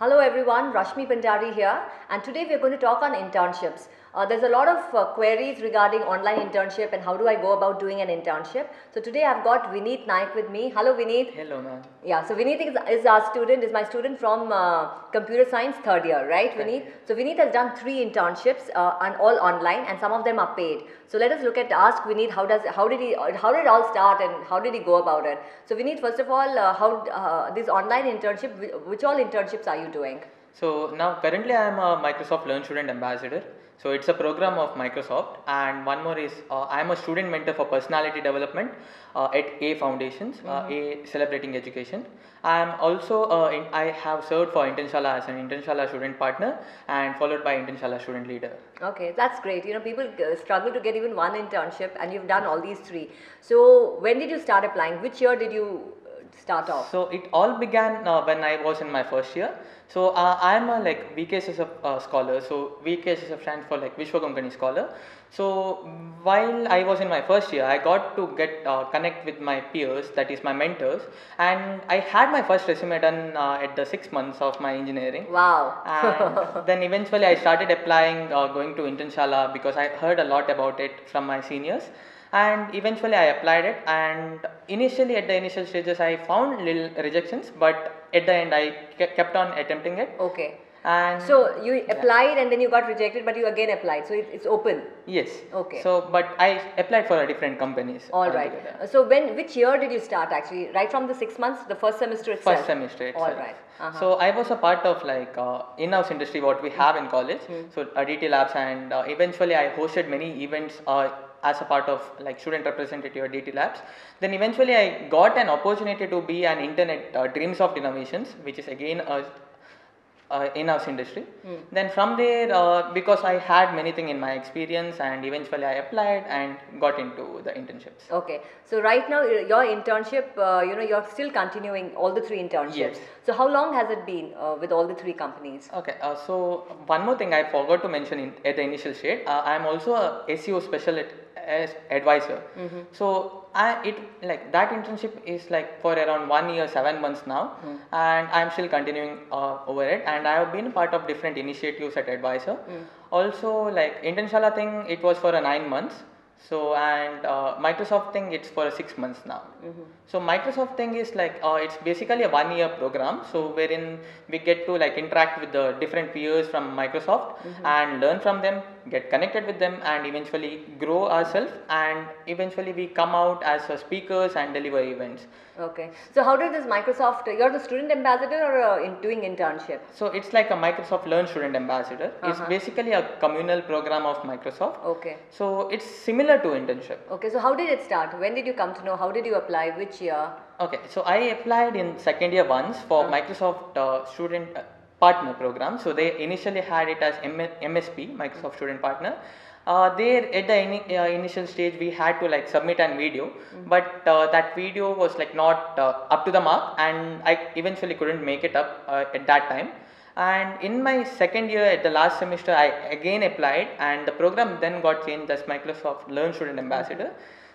Hello everyone, Rashmi Pandari here, and today we are going to talk on internships. There's a lot of queries regarding online internship and how do I go about doing an internship. So today I've got Vineet Naik with me. Hello Vineet. Hello ma'am. Yeah, so Vineet is our student, is my student from computer science third year, right Vineet? So Vineet has done 3 internships and all online, and some of them are paid. So let us ask Vineet how did it all start and how did he go about it? So Vineet, first of all, this online internship, which all internships are you doing? So now currently I am a Microsoft Learn Student Ambassador. So it's a program of Microsoft, and one more is I am a student mentor for personality development at A Foundations, A Celebrating Education. I am also I have served for Internshala as an Internshala student partner and followed by Internshala student leader. Okay, that's great. You know, people struggle to get even one internship, and you've done all these 3. So when did you start applying? Which year did you start off? So it all began when I was in my first year. So I am a VKSSF scholar. So VKSSF stands for like Vishwa Konkani Scholar. So while I was in my first year, I got to connect with my peers, that is my mentors, and I had my first resume done at the 6 months of my engineering. Wow. And then eventually I started applying, going to Internshala because I heard a lot about it from my seniors. And eventually I applied it, and initially at the initial stages I found little rejections, but at the end I kept on attempting it. Okay. And so you applied and then you got rejected, but you again applied, so it's open. Yes. Okay. So but I applied for different companies. All right. So which year did you start actually? Right from the 6 months, the first semester itself? First semester itself. All right. So I was a part of like in-house industry what we have in college. So DT Labs, and eventually I hosted many events as a part of like student representative at DT Labs. Then eventually I got an opportunity to be an intern at Dreamsoft Innovations, which is again a in-house industry. Then from there, because I had many things in my experience, and eventually I applied and got into the internships. Okay, so right now your internship, you're still continuing all the 3 internships. Yes. So how long has it been with all the 3 companies? Okay, so one more thing I forgot to mention at the initial stage, I am also a SEO specialist as advisor. So that internship is like for around 1 year 7 months now, and I am still continuing over it, and I have been part of different initiatives at advisor. Also like Internshala thing, it was for 9 months. So and Microsoft thing, it's for 6 months now. So Microsoft thing is like it's basically a 1 year program, so wherein we get to like interact with the different peers from Microsoft and learn from them, get connected with them, and eventually grow ourselves, and eventually we come out as speakers and deliver events. Okay, so how did this Microsoft, you're the student ambassador or doing internship? So it's like a Microsoft Learn Student Ambassador. It's basically a communal program of Microsoft. Okay. So it's similar to internship. Okay, so how did it start? When did you come to know? How did you apply? Which year? Okay, so I applied in second year once for Microsoft Student Partner program. So they initially had it as MSP, Microsoft Student Partner. There at the initial stage we had to like submit an video, but that video was like not up to the mark, and I eventually couldn't make it up at that time. And in my second year at the last semester I again applied, and the program then got changed as Microsoft Learn Student Ambassador.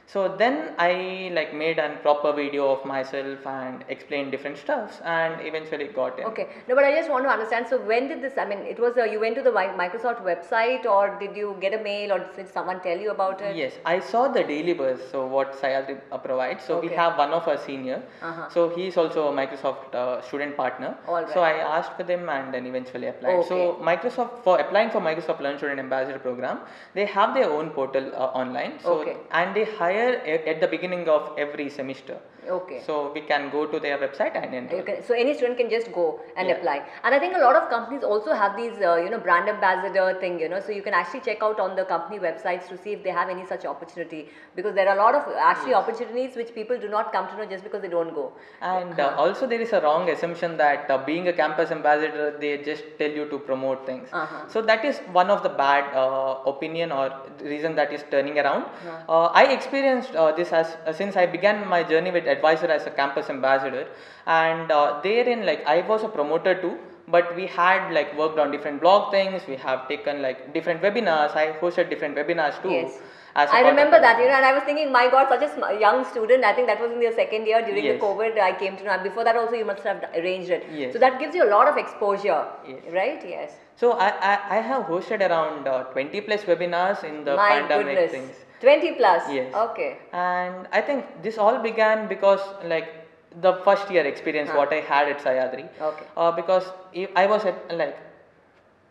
So then I like made a proper video of myself and explained different stuffs, and eventually got in. Okay, no, but I just want to understand. So when did this? I mean, it was you went to the Microsoft website, or did you get a mail, or did someone tell you about it? Yes, I saw the daily buzz. So what Sayadri provides. So we have one of our senior. So he is also a Microsoft student partner. All right. So I asked for them and then eventually applied. Okay. So Microsoft, for applying for Microsoft Learn Student Ambassador program, they have their own portal online. So and they hire at the beginning of every semester. Okay. So we can go to their website and enter. So any student can just go and apply. And I think a lot of companies also have these, brand ambassador thing, so you can actually check out on the company websites to see if they have any such opportunity, because there are a lot of actually opportunities which people do not come to know just because they don't go. And also there is a wrong assumption that being a campus ambassador, they just tell you to promote things. So that is one of the bad opinion or reason that is turning around. I experienced this as since I began my journey with advisor as a campus ambassador, and therein like I was a promoter too, but we had like worked on different blog things, we have taken like different webinars, I hosted different webinars too. Yes. as a I part remember of that, and I was thinking, my God, such a young student. I think that was in your second year during the Yes. COVID. I came to know. And before that, also you must have arranged it. Yes. So that gives you a lot of exposure, Yes. right? Yes. So I have hosted around 20 plus webinars in the My pandemic goodness, things. 20 plus. Yes. Okay. And I think this all began because like the first year experience what I had at Sayadri. Okay. Because I was like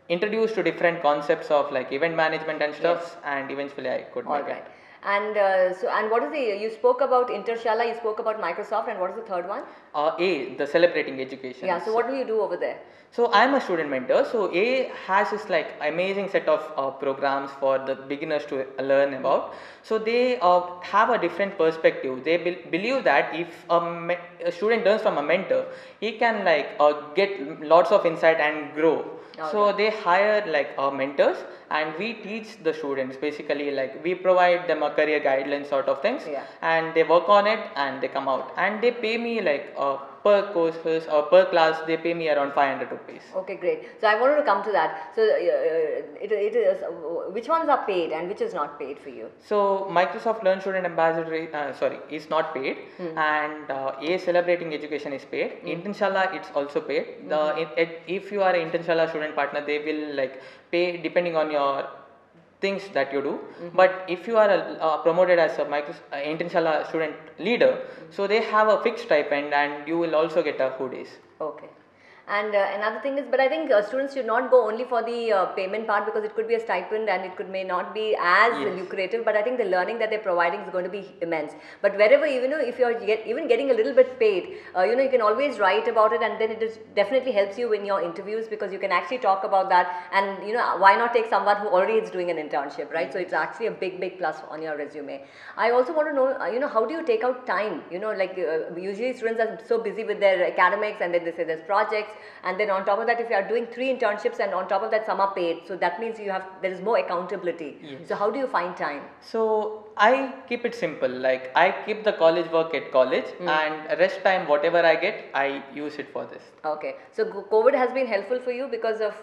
introduced to different concepts of like event management and stuff, and eventually I could All make right. it. And what is you spoke about Intershala, you spoke about Microsoft, and what is the third one? The celebrating education. Yeah. So what do you do over there? So I'm a student mentor. So A has this like amazing set of programs for the beginners to learn about. So they have a different perspective. They believe that if a student learns from a mentor, he can like get lots of insight and grow. Okay. So they hire like mentors, and we teach the students basically like we provide them a career guidelines sort of things, Yeah. and they work on it and they come out, and they pay me like per courses or per class they pay me around 500 rupees. Okay, great. So I wanted to come to that. So it is which ones are paid and which is not paid for you? So Microsoft Learn Student Ambassador is not paid, and A Celebrating Education is paid. Intershala it's also paid. If you are an Intershala student partner, they will like pay depending on your things that you do. But if you are promoted as a Intershala student leader, so they have a fixed stipend, and you will also get a hoodies. Okay. And another thing is, but I think students should not go only for the payment part, because it could be a stipend and it may not be as lucrative, but I think the learning that they're providing is going to be immense. But wherever, if you're even getting a little bit paid, you can always write about it, and then it definitely helps you in your interviews, because you can actually talk about that, and why not take someone who already is doing an internship, right? So it's actually a big plus on your resume. I also want to know, how do you take out time? Usually students are so busy with their academics, and then they say there's projects. And then on top of that, if you are doing 3 internships and on top of that some are paid, so that means there is more accountability. Yes. So how do you find time? So I keep it simple, like I keep the college work at college, and rest time whatever I get, I use it for this. Okay, so COVID has been helpful for you because of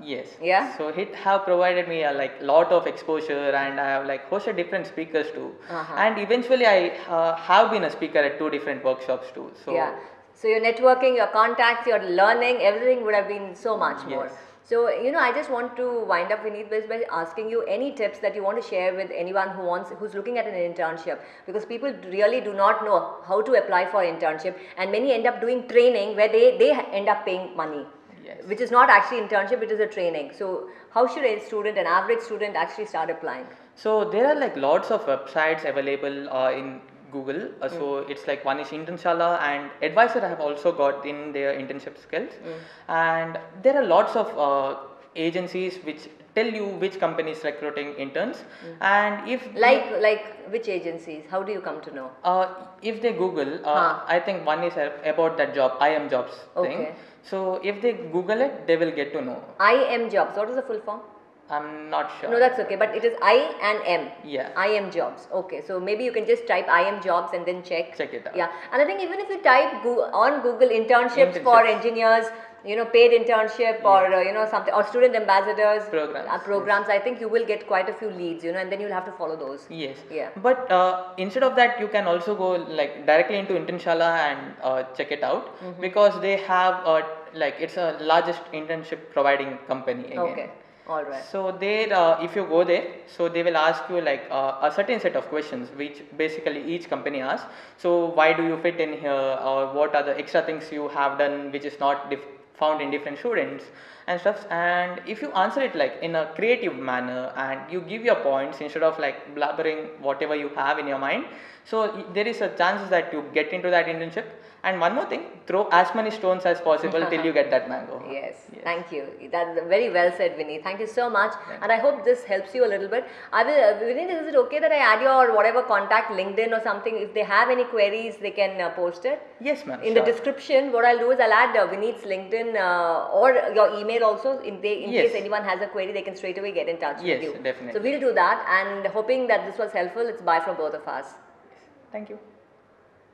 yes. Yeah. So it have provided me a like lot of exposure, and I have like hosted different speakers too, and eventually I have been a speaker at 2 different workshops too. So yeah. So your networking, your contacts, your learning, everything would have been so much more. Yes. So, I just want to wind up, Vineet, by asking you any tips that you want to share with anyone who's looking at an internship, because people really do not know how to apply for internship, and many end up doing training where they end up paying money. Yes. Which is not actually internship, it is a training. So how should an average student actually start applying? So there are like lots of websites available in Google. So it's like one is Intershala, and Advisor have also got in their internship skills, and there are lots of agencies which tell you which company is recruiting interns, and if like which agencies, how do you come to know? if they Google, I think one is about that job, IM Jobs thing. Okay. So if they Google it, they will get to know. IM Jobs, what is the full form? I'm not sure. No, that's okay, but it is I and M. Yeah. IM Jobs. Okay, so maybe you can just type IM Jobs and then check. Check it out. Yeah, and I think even if you type on Google internships for engineers, paid internship or something, or student ambassadors programs, I think you will get quite a few leads, and then you'll have to follow those. Yes. Yeah. But instead of that, you can also go like directly into Intershala and check it out, because they have like it's a largest internship providing company again. Okay. All right. So there, if you go there, so they will ask you like a certain set of questions, which basically each company asks. So why do you fit in here, or what are the extra things you have done which is not found in different students and stuff. And if you answer it like in a creative manner, and you give your points instead of like blabbering whatever you have in your mind, so there is a chance that you get into that internship. And one more thing, throw as many stones as possible till you get that mango. Yes. Thank you. That's very well said, Vineet. Thank you so much. And I hope this helps you a little bit. Vineet, is it okay that I add your whatever contact, LinkedIn or something? If they have any queries, they can post it? Yes, ma'am. In the description, what I'll do is I'll add Vineet's LinkedIn or your email also. In case anyone has a query, they can straight away get in touch with you. Yes, definitely. So we'll do that, and hoping that this was helpful. It's bye from both of us. Thank you.